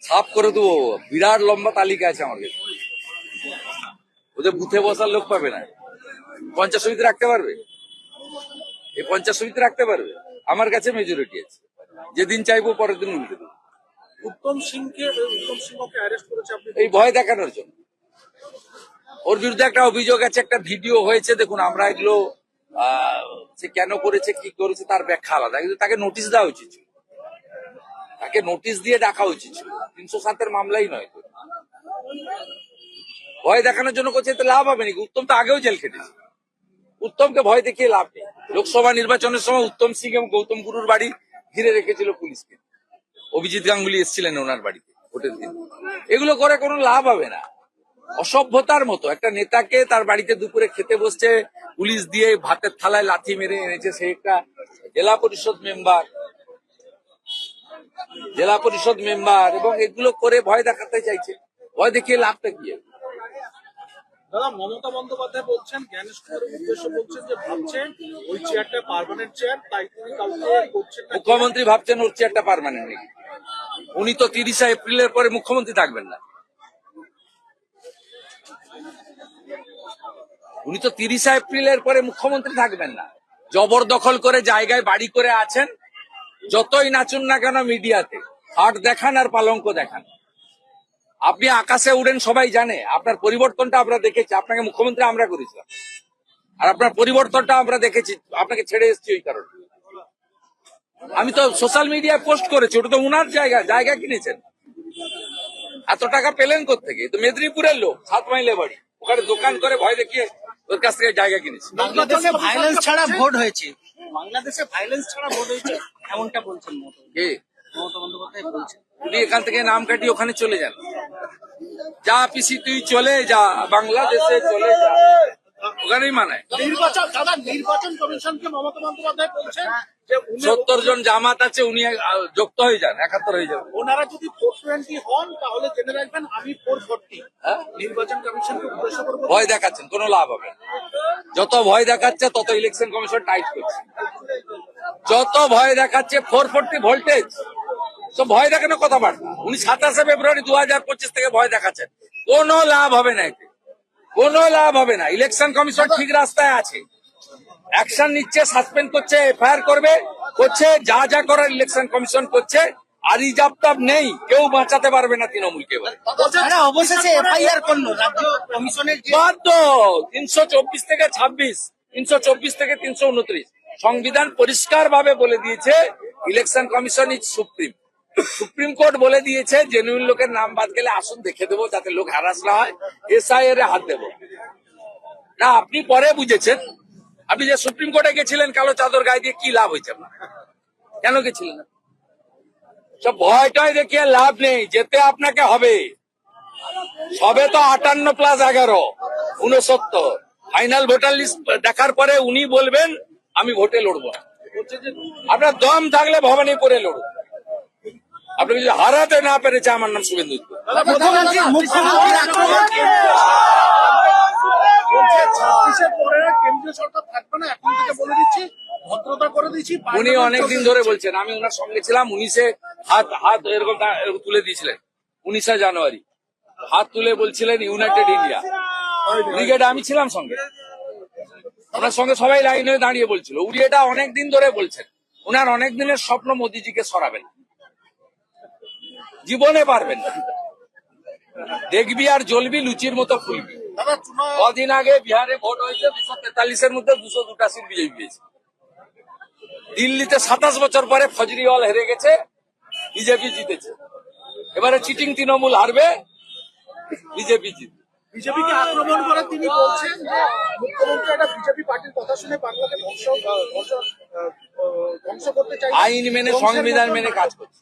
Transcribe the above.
সাফ করে দেবো, বিরাট লম্বা তালিকা আছে আমার কাছে। ওদের বুথে বসার লোক পাবে না, পঞ্চায়েত সমিতি রাখতে পারবে, এই পঞ্চায়েত সমিতি রাখতে পারবে? আমার কাছে মেজরিটি আছে, যেদিন চাইবো পরের দিন উল্টে দেবো। উত্তম সিংকে অ্যারেস্ট করেছে আপনি এই ভয় দেখানোর জন্য। ওর বিরুদ্ধে একটা অভিযোগ আছে, একটা ভিডিও হয়েছে, দেখুন আমরা এগুলো সে কেন করেছে কি করেছে তার ব্যাখ্যা আলাদা, কিন্তু তাকে নোটিশ দেওয়া উচিত ছিল, তাকে নোটিশ দিয়ে ডাকা উচিত ছিল, 307-এর মামলাই নয়। ভয় দেখানোর জন্য করছে, এতে লাভ হবে নাকি? উত্তম তো আগেও জেল খেটেছে, উত্তমকে ভয় দেখিয়ে লাভ নেই। লোকসভা নির্বাচনের সময় উত্তম সিং এবং গৌতম গুরুর বাড়ি ঘিরে রেখেছিল পুলিশকে, অভিজিৎ গাঙ্গুলি এসেছিলেন ওনার বাড়িতে ভোটের দিন। এগুলো করে কোনো লাভ হবে না, অসভ্যতার মতো। একটা নেতাকে তার বাড়িতে দুপুরে খেতে বসছে, পুলিশ দিয়ে ভাতের থালায় লাথি মেরে এনেছে, সে একটা জেলা পরিষদ মেম্বার, এবং এগুলো করে ভয় দেখাতে চাইছে। ভয় দেখিয়ে লাভটা কি? দাদা, মমতা বন্দ্যোপাধ্যায় বলছেন, জ্ঞানেশ কুমারের উদ্দেশ্য বলছেন যে ভাবছেন ওই চেয়ারটা পার্মানেন্ট চেয়ার, তাই তিনি কাউকে করছেন না। মুখ্যমন্ত্রী ভাবছেন ওর চেয়ারটা পার্মানেন্ট নাকি? উনি তো 30 এপ্রিলের পরে মুখ্যমন্ত্রী থাকবেন না, উনি তো 30 এপ্রিলের পরে মুখ্যমন্ত্রী থাকবেন না। জবরদখল করে জায়গায় বাড়ি করে আছেন, যতই নাচুন না কেন মিডিয়াতে হাট দেখান আর পালঙ্ক দেখান। আপনি আকাশে উড়েন, সবাই জানে। আপনার পরিবর্তনটা আমরা দেখেছি, আপনাকে মুখ্যমন্ত্রী আমরা করেছিলাম, আর আপনার পরিবর্তনটা আমরা দেখেছি, আপনাকে ছেড়ে এসেছি ওই কারণে। আমি তো সোশ্যাল মিডিয়ায় পোস্ট করেছি, ওটা তো উনার জায়গা কিনেছেন। এত টাকা পেলেন কোত্থেকে? তো মেদিনীপুরের লোক, 7 মাইলে বাড়ি, ওখানে দোকান করে ভয় দেখিয়ে ওর কাছ থেকে জায়গা কিনেছি। বাংলাদেশে ভাইলেন্স ছাড়া ভোট হয়েছে, বাংলাদেশে ভাইলেন্স ছাড়া ভোট হয়েছে এমনটা বলছেন মমতা বন্দ্যোপাধ্যায় বলছেন। উনি এখান থেকে নাম কাটিয়ে ওখানে চলে যান, যা পিসি তুই চলে যা, বাংলাদেশে চলে যা, ওখানেই মানায়। নির্বাচন কমিশনকে মমতা বন্দ্যোপাধ্যায় বলছেন যে 70 জন জামাত আছে, উনি যুক্ত হয়ে যান, 71 হয়ে যাবেন। ওনারা যদি 420 হন তাহলে জেনে রাখবেন আমি 440। নির্বাচন কমিশনকে উদ্দেশ্য করে ভয় দেখাচ্ছেন, কোনো লাভ হবে না। যত ভয় দেখাচ্ছে তত ইলেকশন কমিশন টাইট করছে, যত ভয় দেখাচ্ছে। 440 ভোল্টেজ, তো ভয় দেখানো কথাবার্তা। উনি 27 ফেব্রুয়ারি 2025 থেকে ভয় দেখাচ্ছেন, কোনো লাভ হবে না, এতে কোনো লাভ হবে না। ইলেকশন কমিশন ঠিক রাস্তায় আছে, অ্যাকশন নিচ্ছে, সাসপেন্ড করছে, এফআইআর করছে, যা করার ইলেকশন কমিশন করছে। আর রিজার্ভ নেই, কেউ বাঁচাতে পারবে না তৃণমূলকে। অবশেষে এফআইআর করলো রাজ্য কমিশনের। 324 থেকে 26, 324 থেকে 329 সংবিধান পরিষ্কার ভাবে বলে দিয়েছে election commission is supreme court বলে দিয়েছে জেনুইন লোকের নাম বাদ গেলে আসুন দেখে দেবো, যাতে লোক হ্যারাস না হয়, এসআইআর এ হাত দেবো না। আপনি পরে বুঝেছেন, আপনি যে সুপ্রিম কোর্টে গেছিলেন কালো চাদর গায়ে দিয়ে, কি লাভ হয়েছে আপনার? কেন গেছিলেন? সব ভয়টাই দেখিয়ে লাভ নেই, যেতে আপনাকে হবে। সবে তো 58+11 69 ফাইনাল ভোটার লিস্ট দেখার পরে উনি বলবেন আমি ভোটে লড়বো না। আপনার দম থাকলে ভবানীপুরে লড়ুন, আপনি যদি হারাতে না পেরেছে। আমার নাম শুভেন্দু। কেন্দ্রীয় সরকার থাকবে না, এখন থেকে বলে দিচ্ছি, ভদ্রতা করে দিচ্ছি। উনি অনেকদিন ধরে বলছেন, আমি ওনার সঙ্গে ছিলাম, 19-এ হাত এরকম তুলে দিয়েছিলেন, 19শে জানুয়ারি হাত তুলে বলছিলেন ইউনাইটেড ইন্ডিয়া ব্রিগেড। আমি ছিলাম সঙ্গে, ওনার সঙ্গে সবাই লাইন হয়ে দাঁড়িয়ে বলছিল। উনি এটা অনেকদিন ধরে বলছেন, ওনার অনেক দিনের স্বপ্ন মোদিজিকে সরাবেন, জীবনে পারবেন না। দেখবি আর জ্বলবি, লুচির মতো ফুলবি। কদিন আগে বিহারে ভোট হয়েছে, 243-এর মধ্যে 202টা সিট বিজেপি পেয়েছে। দিল্লিতে 27 বছর পরে ফজরিওয়াল হেরে গেছে, বিজেপি জিতেছে। এবারে চিটিং তৃণমূল হারবে, বিজেপি জিতবে। বিজেপিকে আক্রমণ করে তিনি বলছেন যে মুখ্যমন্ত্রী একটা বিজেপি পার্টির কথা শুনে বাংলাকে ধ্বংস করতে চাই। আইন মেনে, সংবিধান মেনে কাজ করছে।